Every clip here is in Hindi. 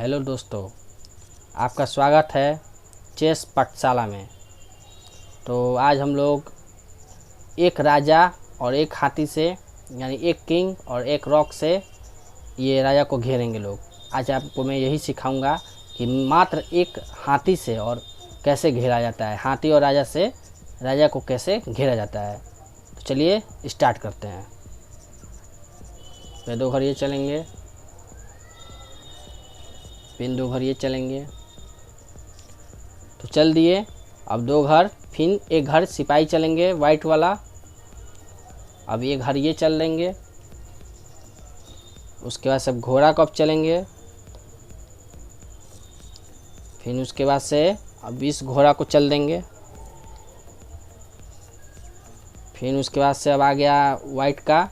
हेलो दोस्तों, आपका स्वागत है चेस पाठशाला में। तो आज हम लोग एक राजा और एक हाथी से यानी एक किंग और एक रॉक से ये राजा को घेरेंगे लोग। आज आपको मैं यही सिखाऊंगा कि मात्र एक हाथी से और कैसे घेरा जाता है, हाथी और राजा से राजा को कैसे घेरा जाता है। तो चलिए स्टार्ट करते हैं। फिर 2 घर ये चलेंगे, फिर 2 घर ये चलेंगे, तो चल दिए। अब 2 घर, फिर एक घर सिपाही चलेंगे वाइट वाला। अब ये घर ये चल देंगे। उसके बाद सब घोड़ा को अब चलेंगे। फिर उसके बाद से अब इस घोड़ा को चल देंगे। फिर उसके बाद से अब आ गया वाइट का।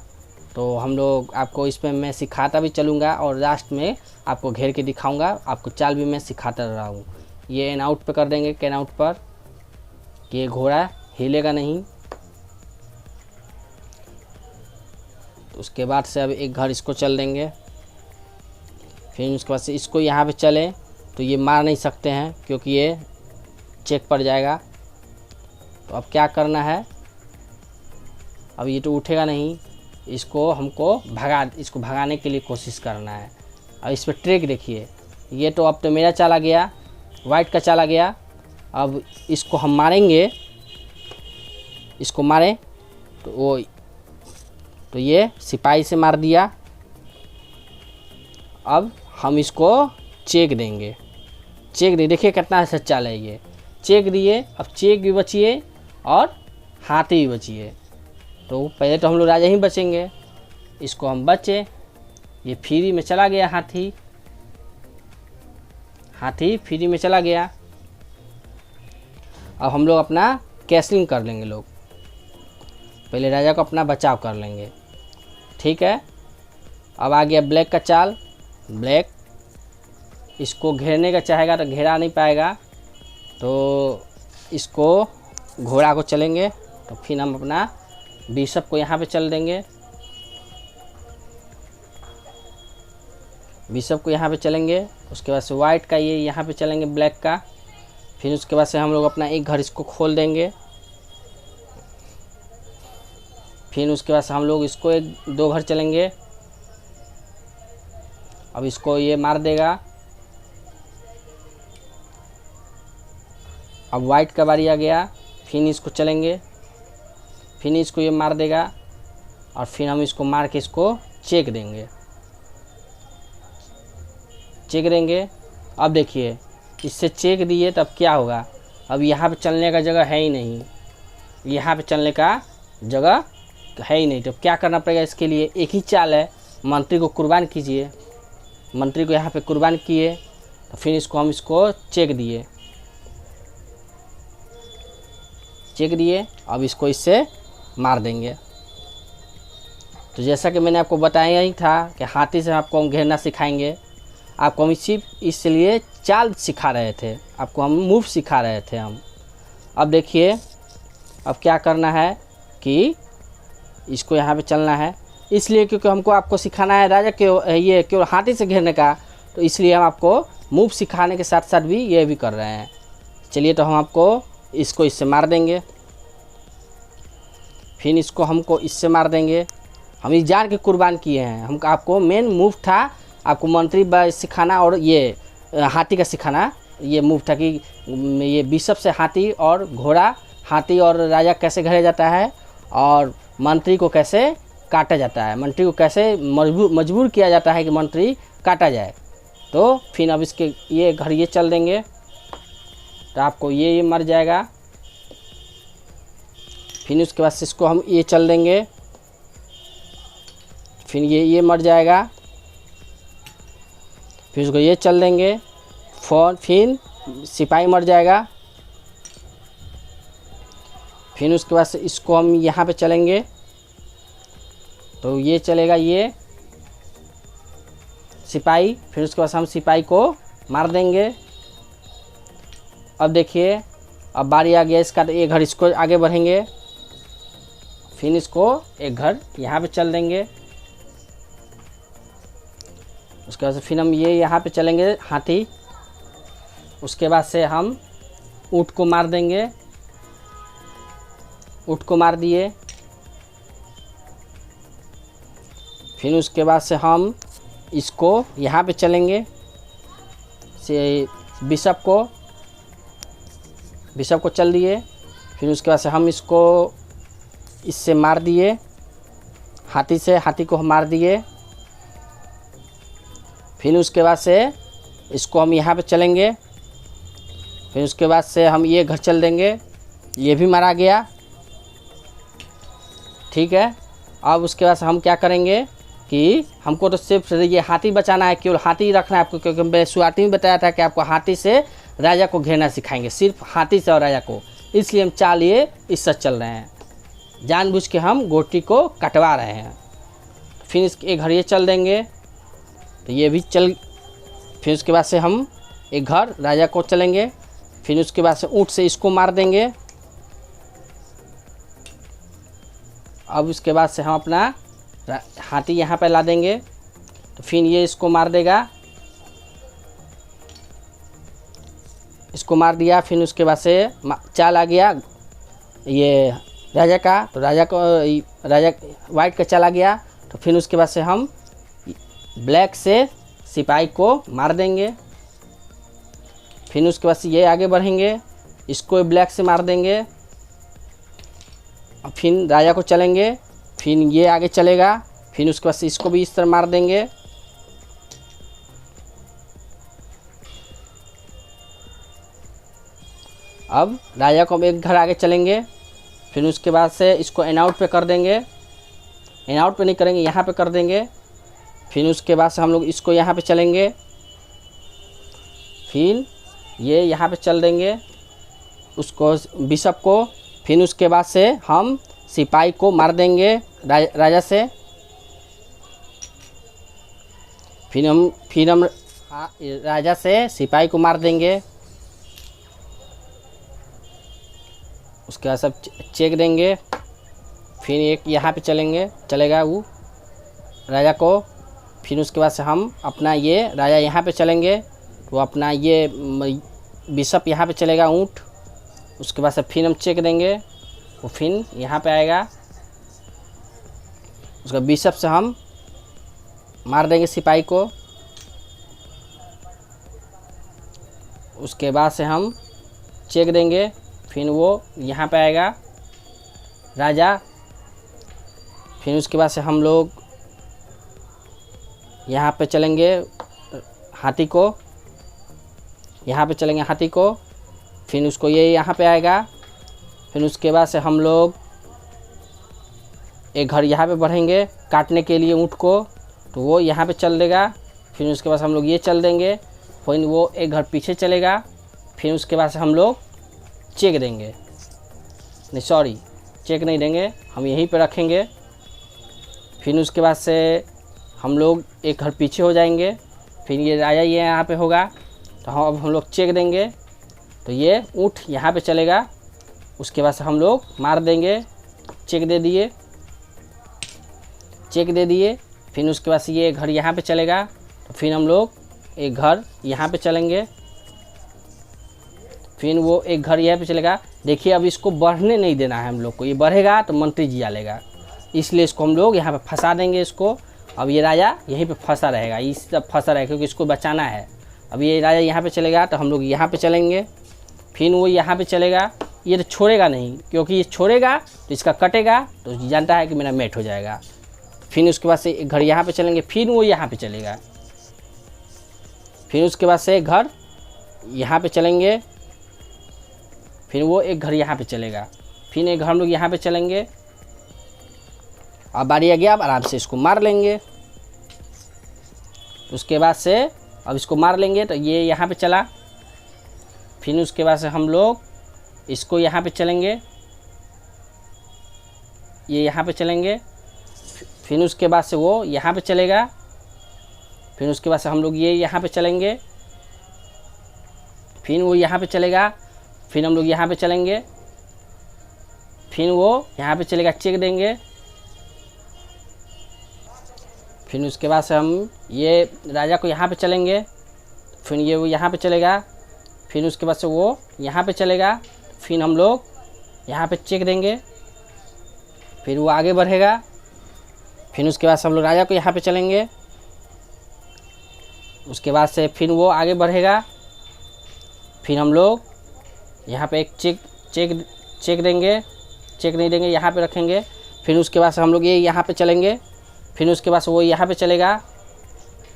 तो हम लोग आपको इसमें मैं सिखाता भी चलूँगा और लास्ट में आपको घेर के दिखाऊंगा। आपको चाल भी मैं सिखाता रहा हूँ। ये एन आउट पे कर देंगे, कैन आउट पर, कि ये घोड़ा हिलेगा नहीं। तो उसके बाद से अब एक घर इसको चल देंगे। फिर उसके बाद से इसको यहाँ पे चले तो ये मार नहीं सकते हैं क्योंकि ये चेक पड़ जाएगा। तो अब क्या करना है, अब ये तो उठेगा नहीं, इसको हमको इसको भगाने के लिए कोशिश करना है। अब इस पर ट्रिक देखिए, ये तो अब तो मेरा चला गया, वाइट का चला गया। अब इसको हम मारेंगे, इसको मारें तो ये सिपाही से मार दिया। अब हम इसको चेक देंगे, देखिए कितना अच्छा चाल है ये। चेक दिए, अब चेक भी बचिए और हाथी भी बचिए। तो पहले तो हम लोग राजा ही बचेंगे, इसको हम बचे। ये फ्री में चला गया, हाथी फ्री में चला गया। अब हम लोग अपना कैसलिंग कर लेंगे लोग। पहले राजा को अपना बचाव कर लेंगे, ठीक है। अब आ गया ब्लैक का चाल। ब्लैक इसको घेरने का चाहेगा तो घेरा नहीं पाएगा, तो इसको घोड़ा को चलेंगे। तो फिर हम अपना बिशप को यहाँ पे चल देंगे, बिशप को यहाँ पे चलेंगे। उसके बाद से वाइट का ये यहाँ पे चलेंगे, ब्लैक का। फिर उसके बाद से हम लोग अपना एक घर इसको खोल देंगे। फिर उसके बाद से हम लोग इसको 2 घर चलेंगे। अब इसको ये मार देगा। अब वाइट का बारी आ गया, फिर इसको चलेंगे, फिर इसको ये मार देगा और फिर हम इसको मार के इसको चेक देंगे। अब देखिए, इससे चेक दिए तब क्या होगा, अब यहाँ पे चलने का जगह है ही नहीं, यहाँ पे चलने का जगह है ही नहीं। तो क्या करना पड़ेगा, इसके लिए एक ही चाल है, मंत्री को कुर्बान कीजिए। मंत्री को यहाँ पे कुर्बान किए, तो फिर इसको चेक दिए। अब इसको इससे मार देंगे। तो जैसा कि मैंने आपको बताया ही था कि हाथी से आपको हम घेरना सिखाएंगे। आपको हम सिर्फ इसलिए चाल सिखा रहे थे, आपको हम मूव सिखा रहे थे हम। अब देखिए, अब क्या करना है कि इसको यहाँ पे चलना है, इसलिए क्योंकि हमको आपको सिखाना है राजा के ये केवल हाथी से घेरने का। तो इसलिए हम आपको मूव सिखाने के साथ साथ भी ये भी कर रहे हैं। चलिए, तो हम आपको इसको इससे मार देंगे, फिर इसको हमको इससे मार देंगे। हम इस जान के कुर्बान किए हैं। हम आपको मेन मूव था, आपको मंत्री सिखाना और ये हाथी का सिखाना। ये मूव था कि ये बिशप से हाथी और घोड़ा, हाथी और राजा कैसे घेरा जाता है और मंत्री को कैसे काटा जाता है, मंत्री को कैसे मजबूर किया जाता है कि मंत्री काटा जाए। तो फिर अब इसके ये घर ये चल देंगे, तो आपको ये मर जाएगा। फिर उसके बाद से इसको हम ये चल देंगे, फिर ये मर जाएगा। फिर उसको ये चल देंगे, फिर सिपाही मर जाएगा। फिर उसके बाद से इसको हम यहाँ पे चलेंगे, तो ये चलेगा ये सिपाही। फिर उसके बाद हम सिपाही को मार देंगे। अब देखिए, अब बारी आ गया इसका, तो एक घर इसको आगे बढ़ेंगे, फिर इसको एक घर यहाँ पे चल देंगे। उसके बाद से फिर हम ये यहाँ पे चलेंगे हाथी। उसके बाद से हम ऊँट को मार देंगे। ऊँट को मार दिए। फिर उसके बाद से हम इसको यहाँ पे चलेंगे से बिशप को चल दिए। फिर उसके बाद से हम इसको इससे मार दिए, हाथी से, हाथी को हम मार दिए। फिर उसके बाद से इसको हम यहाँ पे चलेंगे। फिर उसके बाद से हम ये घर चल देंगे, ये भी मारा गया। ठीक है। अब उसके बाद से हम क्या करेंगे कि हमको तो सिर्फ ये हाथी बचाना है, केवल हाथी रखना है आपको, क्योंकि मैं शुरुआती में बताया था कि आपको हाथी से राजा को घेरना सिखाएंगे, सिर्फ हाथी से और राजा को। इसलिए हम चाल ये इससे चल रहे हैं, जानबूझ के हम गोटी को कटवा रहे हैं। फिर इसके एक घर ये चल देंगे तो ये भी चल। फिर उसके बाद से हम एक घर राजा को चलेंगे। फिर उसके बाद से ऊँट से इसको मार देंगे। अब उसके बाद से हम अपना हाथी यहाँ पे ला देंगे तो फिर ये इसको मार देगा। इसको मार दिया। फिर उसके बाद से चाल आ गया ये राजा का, तो राजा वाइट का चाल आ गया। तो फिर उसके बाद से हम ब्लैक से सिपाही को मार देंगे। फिर उसके बाद से ये आगे बढ़ेंगे, इसको ब्लैक से मार देंगे। फिर राजा को चलेंगे, फिर ये आगे चलेगा। फिर उसके बाद से इसको भी इस तरह मार देंगे। अब राजा को हम एक घर आगे चलेंगे। फिर उसके बाद से इसको एन आउट पे कर देंगे। एन आउट पे नहीं करेंगे, यहाँ पे कर देंगे। फिर उसके बाद से हम लोग इसको यहाँ पे चलेंगे। फिर ये यहाँ पे चल देंगे उसको, बिशप को। फिर उसके बाद से हम सिपाही को मार देंगे राजा से। फिर हम राजा से सिपाही को मार देंगे। उसके बाद सब चेक देंगे। फिर एक यहाँ पे चलेगा वो राजा को। फिर उसके बाद से हम अपना ये राजा यहाँ पे चलेंगे, तो अपना ये बिशप यहाँ पे चलेगा ऊँट। उसके बाद से फिर हम चेक देंगे, वो फिर यहाँ पे आएगा। उसका बिशप से हम मार देंगे सिपाही को। उसके बाद से हम चेक देंगे, फिर वो यहाँ पे आएगा राजा। फिर उसके बाद से हम लोग यहाँ पे चलेंगे हाथी को, यहाँ पे चलेंगे हाथी को। फिर उसको ये यहाँ पे आएगा। फिर उसके बाद से हम लोग एक घर यहाँ पे बढ़ेंगे काटने के लिए ऊँट को, तो वो यहाँ पे चल देगा। फिर उसके बाद हम लोग ये चल देंगे, फिर वो एक घर पीछे चलेगा। फिर उसके बाद से हम लोग चेक देंगे, नहीं सॉरी चेक नहीं देंगे, हम यहीं पे रखेंगे। फिर उसके बाद से हम लोग एक घर पीछे हो जाएंगे। फिर ये राजा ये यहाँ पे होगा, तो हम लोग चेक देंगे, तो ये ऊँट यहाँ पे चलेगा। उसके बाद से हम लोग मार देंगे। चेक दे दिए। फिर उसके बाद से ये घर यहाँ पे चलेगा, तो फिर हम लोग एक घर यहाँ पे चलेंगे। फिर वो एक घर यहाँ पे चलेगा। देखिए अब इसको बढ़ने नहीं देना है हम लोग को, ये बढ़ेगा तो मंत्री जी आ लेगा, इसलिए इसको हम लोग यहाँ पे फंसा देंगे इसको। अब ये राजा यहीं पे फंसा रहेगा, इस सब फंसा रहेगा क्योंकि इसको बचाना है। अब ये राजा यहाँ पे चलेगा तो हम लोग यहाँ पे चलेंगे। फिर वो यहाँ पे चलेगा, ये तो छोड़ेगा नहीं, क्योंकि ये छोड़ेगा तो इसका कटेगा, तो जानता है कि मेरा मेट हो जाएगा। फिर उसके बाद से एक घर यहाँ पे चलेंगे, फिर वो यहाँ पे चलेगा। फिर उसके बाद से एक घर यहाँ पे चलेंगे, फिर वो एक घर यहाँ पे चलेगा। फिर एक घर हम लोग यहाँ पे चलेंगे। अब बारी आ गया, अब आराम से इसको मार लेंगे। उसके बाद से अब इसको मार लेंगे, तो ये यहाँ पे चला। फिर उसके बाद से हम लोग इसको यहाँ पे चलेंगे, ये यहाँ पे चलेंगे। फिर उसके बाद से वो यहाँ पे चलेगा। फिर उसके बाद से हम लोग ये यहाँ पे चलेंगे, फिर वो यहाँ पे चलेगा। फिर हम लोग यहाँ पे चलेंगे, फिर वो यहाँ पे चलेगा, चेक देंगे। फिर उसके बाद से हम ये राजा को यहाँ पे चलेंगे, फिर ये वो यहाँ पे चलेगा, फिर उसके बाद से वो यहाँ पे चलेगा, फिर हम लोग यहाँ पे चेक देंगे, फिर वो आगे बढ़ेगा, फिर उसके बाद से हम लोग राजा को यहाँ पे चलेंगे, उसके बाद से फिर वो आगे बढ़ेगा, फिर हम लोग यहाँ पे एक चेक देंगे, चेक नहीं देंगे, यहाँ पे रखेंगे, फिर उसके बाद से हम लोग ये यहाँ पे चलेंगे, फिर उसके बाद से वो यहाँ पे चलेगा,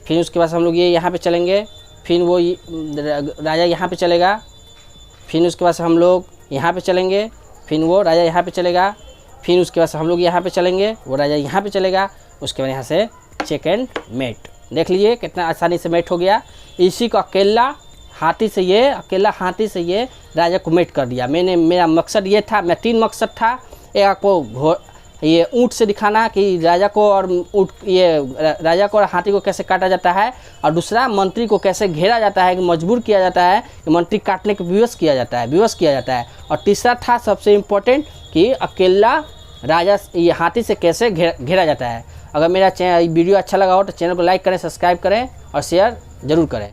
फिर उसके बाद से हम लोग ये यहाँ पे चलेंगे, फिर वो राजा यहाँ पे चलेगा, फिर उसके बाद से हम लोग यहाँ पे चलेंगे, फिर वो राजा यहाँ पे चलेगा, फिर उसके बाद से हम लोग यहाँ पे चलेंगे, वो राजा यहाँ पे चलेगा, उसके बाद यहाँ से चेक एंड मेट। देख लीजिए कितना आसानी से मेट हो गया। इसी को अकेला हाथी से ये राजा को मेट कर दिया। मेरा मकसद ये था, मैं 3 मकसद था। एक आपको ये ऊँट से दिखाना कि राजा को और हाथी को कैसे काटा जाता है, और दूसरा मंत्री को कैसे घेरा जाता है, कि मजबूर किया जाता है कि मंत्री काटने के विवश किया जाता है, और तीसरा था सबसे इम्पोर्टेंट कि अकेला राजा ये हाथी से कैसे घेरा जाता है। अगर मेरा वीडियो अच्छा लगा हो तो चैनल को लाइक करें, सब्सक्राइब करें और शेयर ज़रूर करें।